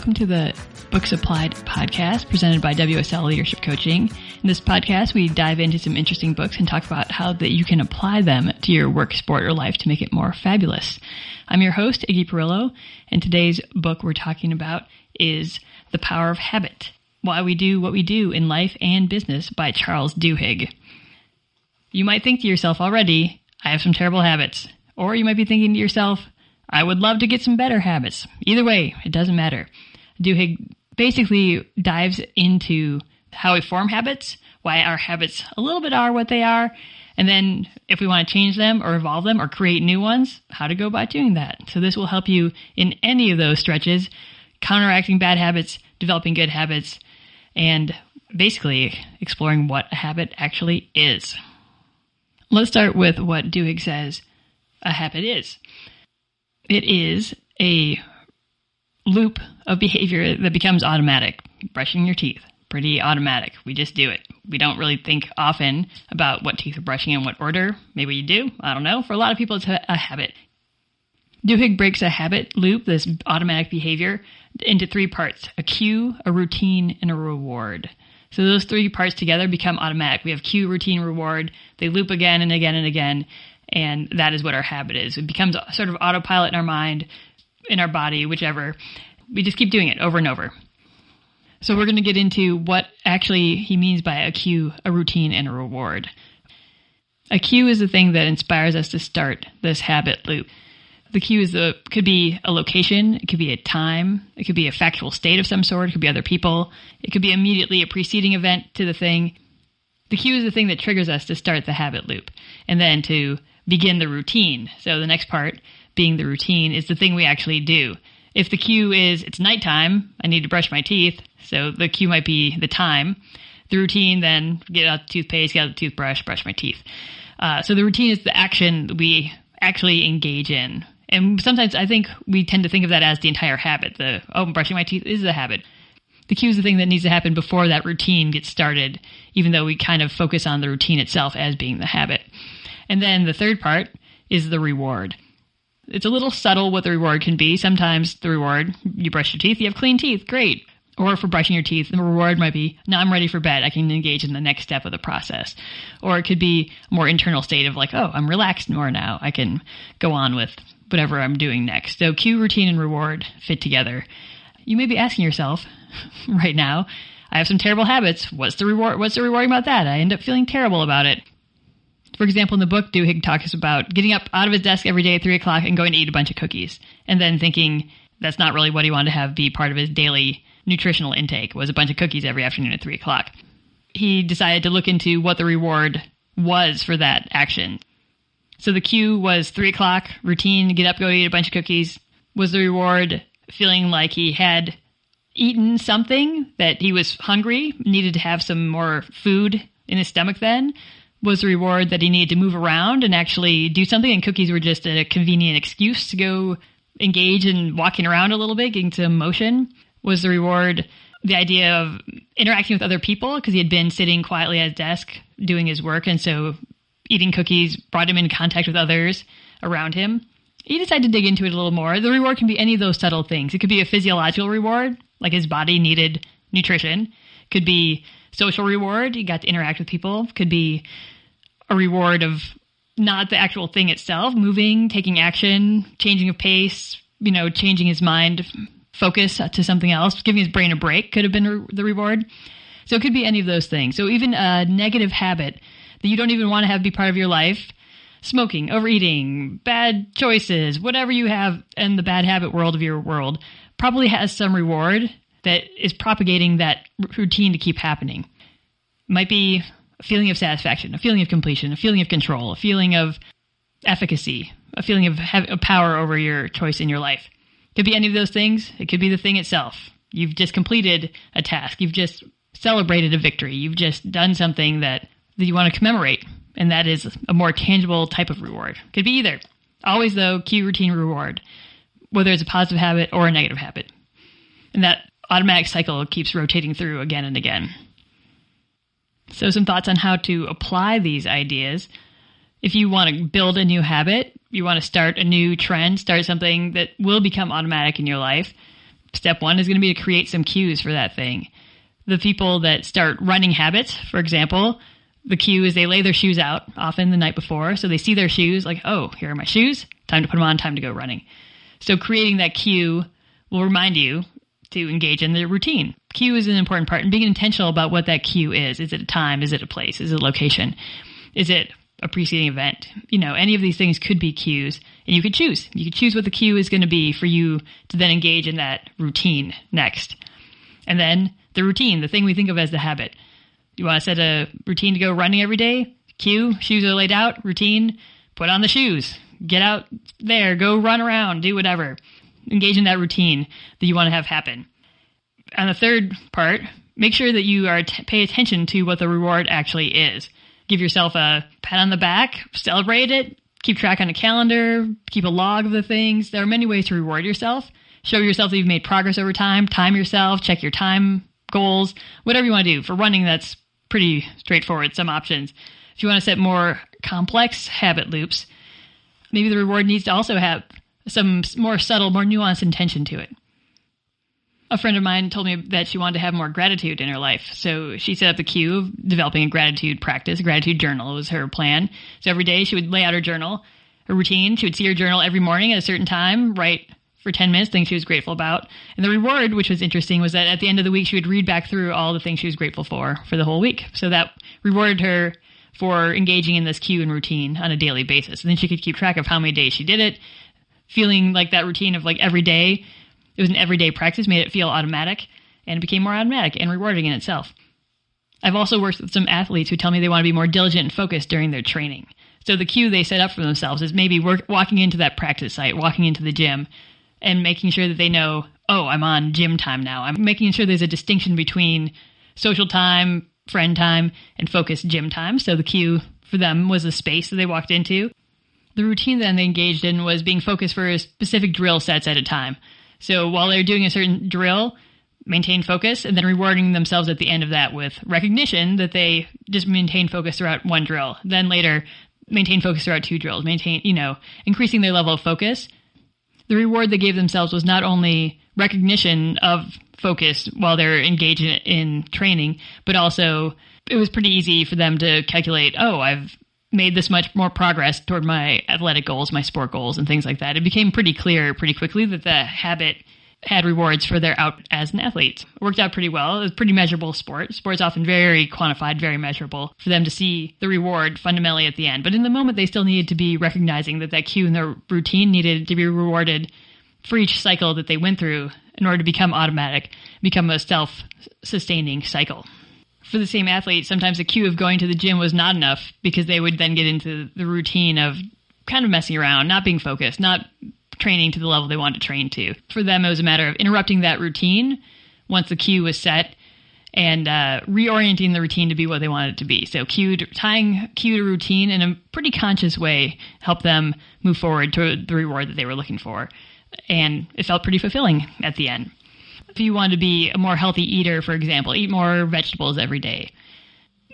welcome to the Books Applied podcast presented by WSL Leadership Coaching. In this podcast, we dive into some interesting books and talk about how that you can apply them to your work, sport, or life to make it more fabulous. I'm your host, Iggy Perillo, and today's book we're talking about is The Power of Habit: Why We Do What We Do in Life and Business by Charles Duhigg. You might think to yourself already, I have some terrible habits. Or you might be thinking to yourself, I would love to get some better habits. Either way, it doesn't matter. Duhigg basically dives into how we form habits, why our habits a little bit are what they are, and then if we want to change them or evolve them or create new ones, how to go about doing that. So this will help you in any of those stretches, counteracting bad habits, developing good habits, and basically exploring what a habit actually is. Let's start with what Duhigg says a habit is. It is a loop of behavior that becomes automatic. Brushing your teeth, pretty automatic. We just do it. We don't really think often about what teeth we're brushing in what order. Maybe you do. I don't know. For a lot of people, it's a habit. Duhigg breaks a habit loop, this automatic behavior, into three parts: a cue, a routine, and a reward. So those three parts together become automatic. We have cue, routine, reward. They loop again and again and again. And that is what our habit is. It becomes sort of autopilot in our mind, in our body, whichever. We just keep doing it over and over. So we're going to get into what actually he means by a cue, a routine, and a reward. A cue is the thing that inspires us to start this habit loop. The cue could be a location, it could be a time, it could be a factual state of some sort, it could be other people, it could be immediately a preceding event to the thing. The cue is the thing that triggers us to start the habit loop and then to begin the routine. So the next part, being the routine, is the thing we actually do. If the cue is it's nighttime, I need to brush my teeth, so the cue might be the time. The routine then, get out the toothpaste, get out the toothbrush, brush my teeth. So the routine is the action that we actually engage in. And sometimes I think we tend to think of that as the entire habit. Brushing my teeth is a habit. The cue is the thing that needs to happen before that routine gets started, even though we kind of focus on the routine itself as being the habit. And then the third part is the reward. It's a little subtle what the reward can be. Sometimes the reward, you brush your teeth, you have clean teeth, great. Or for brushing your teeth, the reward might be, now I'm ready for bed, I can engage in the next step of the process. Or it could be a more internal state of like, oh, I'm relaxed more now, I can go on with whatever I'm doing next. So cue, routine, and reward fit together. You may be asking yourself right now, I have some terrible habits. What's the reward? What's the rewarding about that? I end up feeling terrible about it. For example, in the book, Duhigg talks about getting up out of his desk every day at 3 o'clock and going to eat a bunch of cookies, and then thinking that's not really what he wanted to have be part of his daily nutritional intake, was a bunch of cookies every afternoon at 3 o'clock. He decided to look into what the reward was for that action. So the cue was 3 o'clock, routine, get up, go eat a bunch of cookies. Was the reward feeling like he had eaten something, that he was hungry, needed to have some more food in his stomach then? Was the reward that he needed to move around and actually do something, and cookies were just a convenient excuse to go engage in walking around a little bit, getting some motion? Was the reward the idea of interacting with other people because he had been sitting quietly at his desk doing his work, and so eating cookies brought him in contact with others around him? He decided to dig into it a little more. The reward can be any of those subtle things. It could be a physiological reward, like his body needed nutrition. Could be social reward, he got to interact with people. Could be a reward of not the actual thing itself, moving, taking action, changing of pace, changing his mind, focus to something else, giving his brain a break could have been the reward. So it could be any of those things. So even a negative habit that you don't even want to have be part of your life, smoking, overeating, bad choices, whatever you have in the bad habit world of your world, probably has some reward that is propagating that routine to keep happening. It might be a feeling of satisfaction, a feeling of completion, a feeling of control, a feeling of efficacy, a feeling of power over your choice in your life. It could be any of those things. It could be the thing itself. You've just completed a task. You've just celebrated a victory. You've just done something that you want to commemorate, and that is a more tangible type of reward. Could be either. Always, though, cue, routine, reward, whether it's a positive habit or a negative habit. And that automatic cycle keeps rotating through again and again. So some thoughts on how to apply these ideas. If you want to build a new habit, you want to start a new trend, start something that will become automatic in your life, Step one is going to be to create some cues for that thing. The people that start running habits, for example, the cue is they lay their shoes out often the night before. So they see their shoes like, oh, here are my shoes. Time to put them on, time to go running. So creating that cue will remind you to engage in the routine. Cue is an important part, and being intentional about what that cue is. Is it a time? Is it a place? Is it a location? Is it a preceding event? Any of these things could be cues, and you could choose. You could choose what the cue is going to be for you to then engage in that routine next. And then the routine, the thing we think of as the habit. You want to set a routine to go running every day? Cue, shoes are laid out, routine, put on the shoes, get out there, go run around, do whatever. Engage in that routine that you want to have happen. On the third part, make sure that you pay attention to what the reward actually is. Give yourself a pat on the back, celebrate it, keep track on a calendar, keep a log of the things. There are many ways to reward yourself. Show yourself that you've made progress over time, time yourself, check your time goals, whatever you want to do. For running, that's pretty straightforward, some options. If you want to set more complex habit loops, maybe the reward needs to also have some more subtle, more nuanced intention to it. A friend of mine told me that she wanted to have more gratitude in her life. So she set up the cue of developing a gratitude practice. A gratitude journal was her plan. So every day she would lay out her journal, her routine. She would see her journal every morning at a certain time, write for 10 minutes, things she was grateful about. And the reward, which was interesting, was that at the end of the week, she would read back through all the things she was grateful for the whole week. So that rewarded her for engaging in this cue and routine on a daily basis. And then she could keep track of how many days she did it, feeling like that routine of like every day. It was an everyday practice, made it feel automatic, and it became more automatic and rewarding in itself. I've also worked with some athletes who tell me they want to be more diligent and focused during their training. So the cue they set up for themselves is maybe walking into that practice site, walking into the gym, and making sure that they know, oh, I'm on gym time now. I'm making sure there's a distinction between social time, friend time, and focused gym time. So the cue for them was the space that they walked into. The routine then they engaged in was being focused for specific drill sets at a time. So while they're doing a certain drill, maintain focus, and then rewarding themselves at the end of that with recognition that they just maintained focus throughout one drill. Then later, maintain focus throughout two drills, increasing their level of focus. The reward they gave themselves was not only recognition of focus while they're engaged in training, but also it was pretty easy for them to calculate, oh, I've made this much more progress toward my athletic goals, my sport goals, and things like that. It became pretty clear pretty quickly that the habit had rewards for their out as an athlete. It worked out pretty well. It was a pretty measurable sport. Sport's often very quantified, very measurable for them to see the reward fundamentally at the end. But in the moment, they still needed to be recognizing that cue in their routine needed to be rewarded for each cycle that they went through in order to become automatic, become a self-sustaining cycle. For the same athlete, sometimes the cue of going to the gym was not enough because they would then get into the routine of kind of messing around, not being focused, not training to the level they wanted to train to. For them, it was a matter of interrupting that routine once the cue was set and reorienting the routine to be what they wanted it to be. So tying cue to routine in a pretty conscious way helped them move forward to the reward that they were looking for. And it felt pretty fulfilling at the end. If you want to be a more healthy eater, for example, eat more vegetables every day.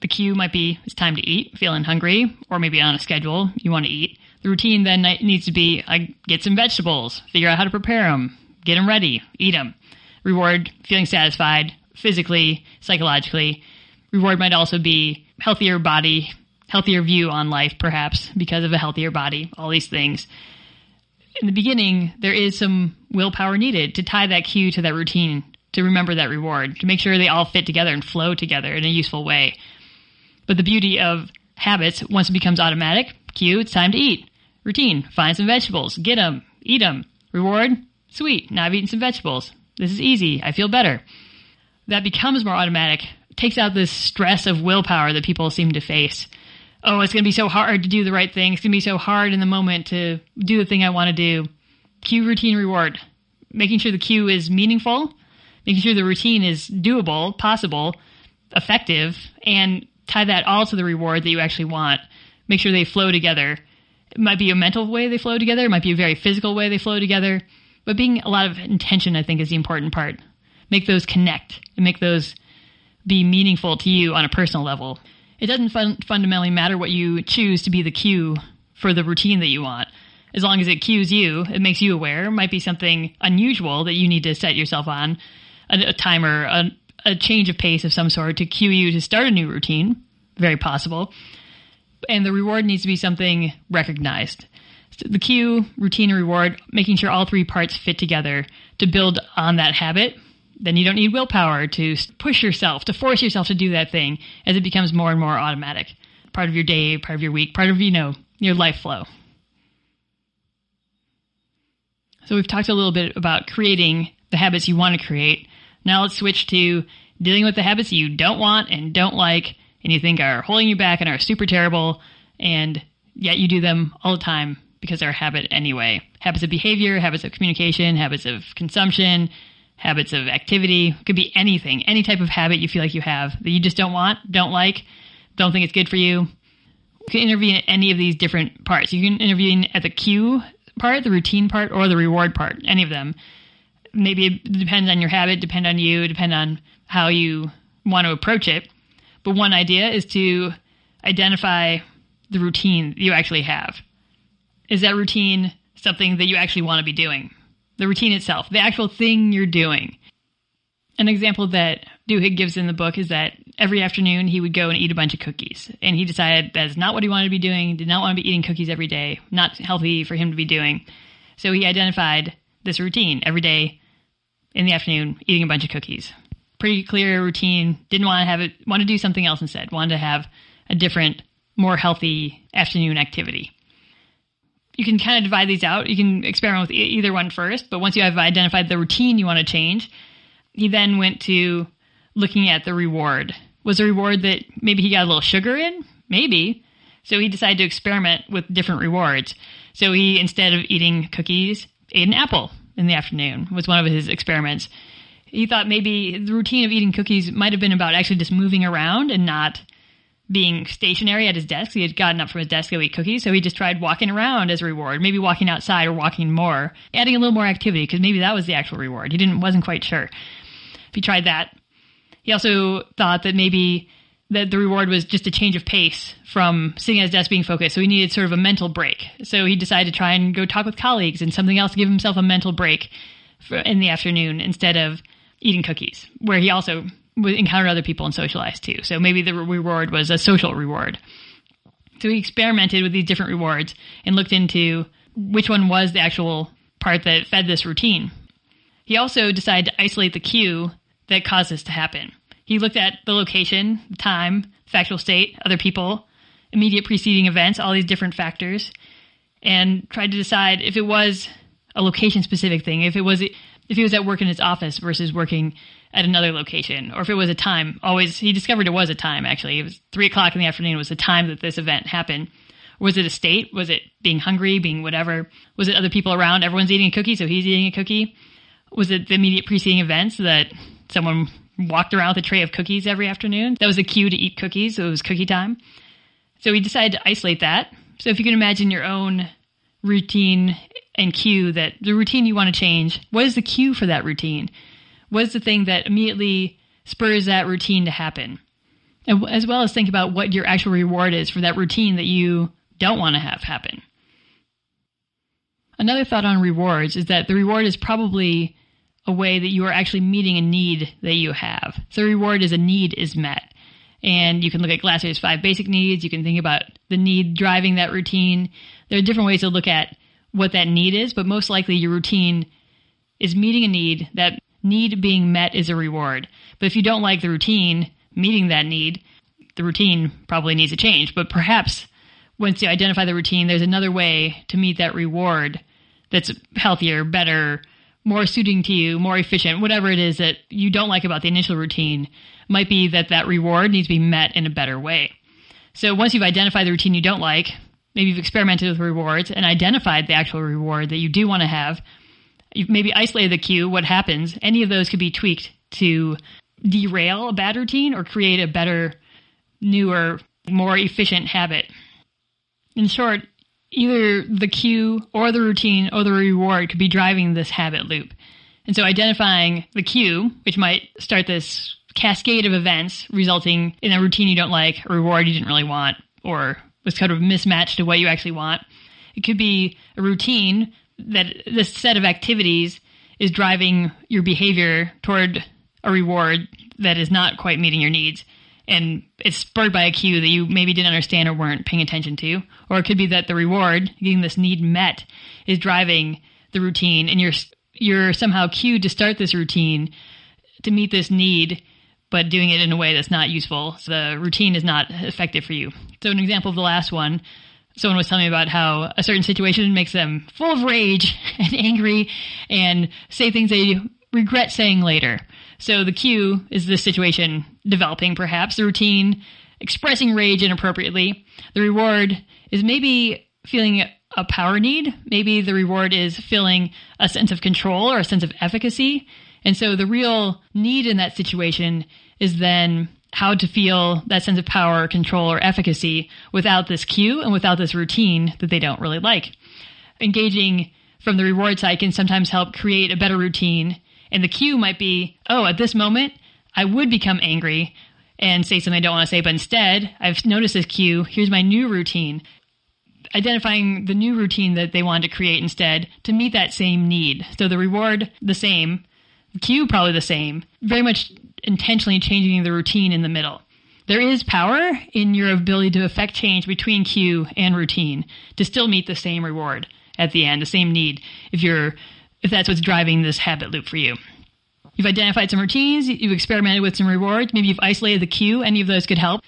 The cue might be it's time to eat, feeling hungry, or maybe on a schedule you want to eat. The routine then needs to be get some vegetables, figure out how to prepare them, get them ready, eat them. Reward, feeling satisfied physically, psychologically. Reward might also be healthier body, healthier view on life, perhaps, because of a healthier body, all these things. In the beginning, there is some willpower needed to tie that cue to that routine, to remember that reward, to make sure they all fit together and flow together in a useful way. But the beauty of habits, once it becomes automatic, cue, it's time to eat. Routine, find some vegetables, get them, eat them. Reward, sweet, now I've eaten some vegetables. This is easy, I feel better. That becomes more automatic, takes out this stress of willpower that people seem to face. Oh, it's going to be so hard to do the right thing. It's going to be so hard in the moment to do the thing I want to do. Cue, routine, reward. Making sure the cue is meaningful, making sure the routine is doable, possible, effective, and tie that all to the reward that you actually want. Make sure they flow together. It might be a mental way they flow together. It might be a very physical way they flow together. But being a lot of intention, I think, is the important part. Make those connect and make those be meaningful to you on a personal level. It doesn't fundamentally matter what you choose to be the cue for the routine that you want. as long as it cues you, it makes you aware. It might be something unusual that you need to set yourself on, a timer, a change of pace of some sort to cue you to start a new routine. Very possible. And the reward needs to be something recognized. So the cue, routine, and reward, making sure all three parts fit together to build on that habit. Then you don't need willpower to push yourself, to force yourself to do that thing as it becomes more and more automatic. Part of your day, part of your week, part of, your life flow. So we've talked a little bit about creating the habits you want to create. Now let's switch to dealing with the habits you don't want and don't like and you think are holding you back and are super terrible, and yet you do them all the time because they're a habit anyway. Habits of behavior, habits of communication, habits of consumption, habits of activity. It could be anything, any type of habit you feel like you have that you just don't want, don't like, don't think it's good for you. You can intervene at any of these different parts. You can intervene at the cue part, the routine part, or the reward part, any of them. Maybe it depends on your habit, depend on you, depend on how you want to approach it. But one idea is to identify the routine you actually have. Is that routine something that you actually want to be doing? The routine itself, the actual thing you're doing. An example that Duhigg gives in the book is that every afternoon he would go and eat a bunch of cookies. And he decided that is not what he wanted to be doing, did not want to be eating cookies every day, not healthy for him to be doing. So he identified this routine every day in the afternoon, eating a bunch of cookies. Pretty clear routine, didn't want to have it, want to do something else instead, wanted to have a different, more healthy afternoon activity. You can kind of divide these out. You can experiment with either one first, but once you have identified the routine you want to change, he then went to looking at the reward. Was the reward that maybe he got a little sugar in? Maybe. So he decided to experiment with different rewards. So he, instead of eating cookies, ate an apple in the afternoon, was one of his experiments. He thought maybe the routine of eating cookies might have been about actually just moving around and not being stationary at his desk. He had gotten up from his desk to go eat cookies, so he just tried walking around as a reward, maybe walking outside or walking more, adding a little more activity, because maybe that was the actual reward. He wasn't quite sure. If he tried that. He also thought that maybe that the reward was just a change of pace from sitting at his desk being focused, so he needed sort of a mental break. So he decided to try and go talk with colleagues and something else to give himself a mental break in the afternoon instead of eating cookies, where he also would encounter other people and socialize too. So maybe the reward was a social reward. So he experimented with these different rewards and looked into which one was the actual part that fed this routine. He also decided to isolate the cue that caused this to happen. He looked at the location, the time, factual state, other people, immediate preceding events, all these different factors, and tried to decide if it was a location-specific thing, if he was at work in his office versus working at another location, or if it was a time. He discovered it was a time, actually. It was 3 o'clock in the afternoon was the time that this event happened. Was it a state? Was it being hungry, being whatever? Was it other people around? Everyone's eating a cookie, so he's eating a cookie. Was it the immediate preceding events that someone walked around with a tray of cookies every afternoon? That was a cue to eat cookies, so it was cookie time. So he decided to isolate that. So if you can imagine your own routine and cue, that the routine you want to change, what is the cue for that routine? What is the thing that immediately spurs that routine to happen? And as well as think about what your actual reward is for that routine that you don't want to have happen. Another thought on rewards is that the reward is probably a way that you are actually meeting a need that you have. So the reward is a need is met. And you can look at Glasser's 5 basic needs. You can think about the need driving that routine. There are different ways to look at what that need is, but most likely your routine is meeting a need. That need being met is a reward. But if you don't like the routine meeting that need, the routine probably needs a change. But perhaps once you identify the routine, there's another way to meet that reward that's healthier, better, more suiting to you, more efficient, whatever it is that you don't like about the initial routine. Might be that reward needs to be met in a better way. So once you've identified the routine you don't like, maybe you've experimented with rewards and identified the actual reward that you do want to have, you've maybe isolated the cue, what happens, any of those could be tweaked to derail a bad routine or create a better, newer, more efficient habit. In short, either the cue or the routine or the reward could be driving this habit loop. And so identifying the cue, which might start this cascade of events resulting in a routine you don't like, a reward you didn't really want, or was kind of mismatched to what you actually want, It could be a routine that this set of activities is driving your behavior toward a reward that is not quite meeting your needs. And it's spurred by a cue that you maybe didn't understand or weren't paying attention to. Or it could be that the reward, getting this need met, is driving the routine, and you're somehow cued to start this routine to meet this need, but doing it in a way that's not useful. So the routine is not effective for you. So an example of the last one, someone was telling me about how a certain situation makes them full of rage and angry and say things they regret saying later. So the cue is this situation developing, perhaps. The routine, expressing rage inappropriately. The reward is maybe feeling a power need. Maybe the reward is feeling a sense of control or a sense of efficacy. And so the real need in that situation is then how to feel that sense of power, control, or efficacy without this cue and without this routine that they don't really like. Engaging from the reward side can sometimes help create a better routine. And the cue might be, oh, at this moment, I would become angry and say something I don't want to say, but instead, I've noticed this cue. Here's my new routine. Identifying the new routine that they wanted to create instead to meet that same need. So the reward, the same. The cue, probably the same. Very much intentionally changing the routine in the middle. There is power in your ability to affect change between cue and routine to still meet the same reward at the end, the same need, if that's what's driving this habit loop for you. You've identified some routines, you've experimented with some rewards, maybe you've isolated the cue, any of those could help.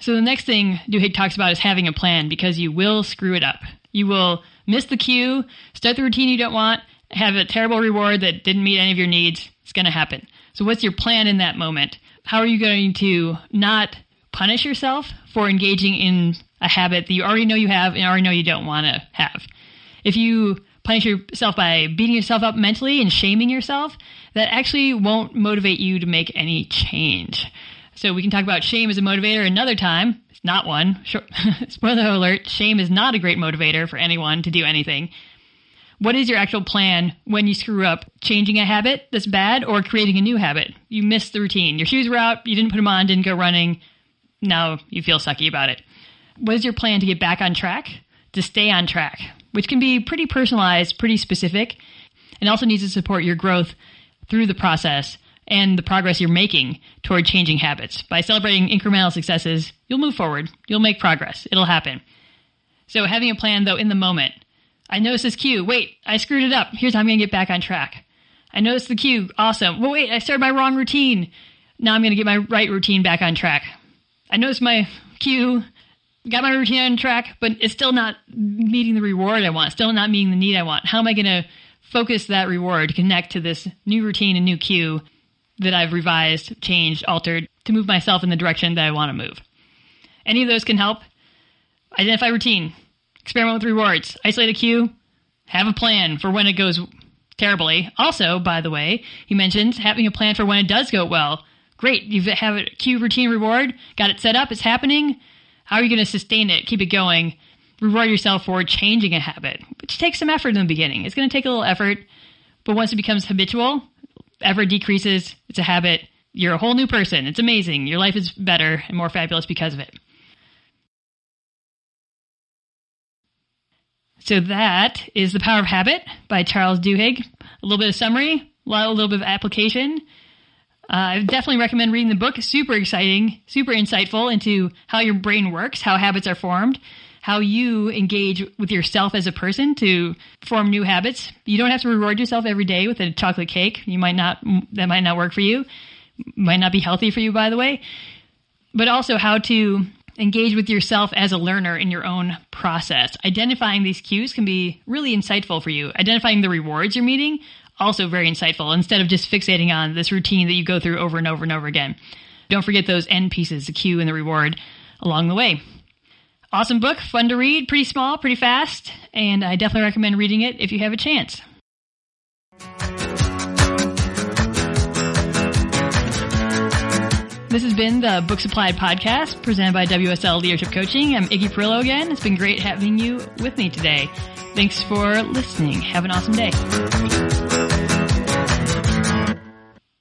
So the next thing Duhigg talks about is having a plan, because you will screw it up. You will miss the cue, start the routine you don't want, have a terrible reward that didn't meet any of your needs. It's going to happen. So what's your plan in that moment? How are you going to not punish yourself for engaging in a habit that you already know you have and already know you don't want to have? If you punish yourself by beating yourself up mentally and shaming yourself, that actually won't motivate you to make any change. So we can talk about shame as a motivator another time. It's not one. Spoiler alert, shame is not a great motivator for anyone to do anything. What is your actual plan when you screw up changing a habit that's bad or creating a new habit? You missed the routine. Your shoes were out, you didn't put them on, didn't go running. Now you feel sucky about it. What is your plan to get back on track? To stay on track, which can be pretty personalized, pretty specific, and also needs to support your growth through the process and the progress you're making toward changing habits. By celebrating incremental successes, you'll move forward. You'll make progress. It'll happen. So having a plan, though, in the moment. I noticed this cue. Wait, I screwed it up. Here's how I'm going to get back on track. I noticed the cue. Awesome. Well, wait, I started my wrong routine. Now I'm going to get my right routine back on track. I noticed my cue, got my routine on track, but it's still not meeting the reward I want, still not meeting the need I want. How am I going to focus that reward, connect to this new routine and new cue that I've revised, changed, altered to move myself in the direction that I want to move? Any of those can help. Identify routine. Experiment with rewards. Isolate a cue. Have a plan for when it goes terribly. Also, by the way, he mentions having a plan for when it does go well. Great. You have a cue, routine, reward. Got it set up. It's happening. How are you going to sustain it? Keep it going. Reward yourself for changing a habit, which takes some effort in the beginning. It's going to take a little effort, but once it becomes habitual, effort decreases. It's a habit. You're a whole new person. It's amazing. Your life is better and more fabulous because of it. So that is The Power of Habit by Charles Duhigg. A little bit of summary, a little bit of application. I definitely recommend reading the book. Super exciting, super insightful into how your brain works, how habits are formed, how you engage with yourself as a person to form new habits. You don't have to reward yourself every day with a chocolate cake. That might not work for you. Might not be healthy for you, by the way. But also how to engage with yourself as a learner in your own process. Identifying these cues can be really insightful for you. Identifying the rewards you're meeting, also very insightful, instead of just fixating on this routine that you go through over and over and over again. Don't forget those end pieces, the cue and the reward along the way. Awesome book, fun to read, pretty small, pretty fast, and I definitely recommend reading it if you have a chance. This has been the Books Applied podcast presented by WSL Leadership Coaching. I'm Iggy Perillo again. It's been great having you with me today. Thanks for listening. Have an awesome day.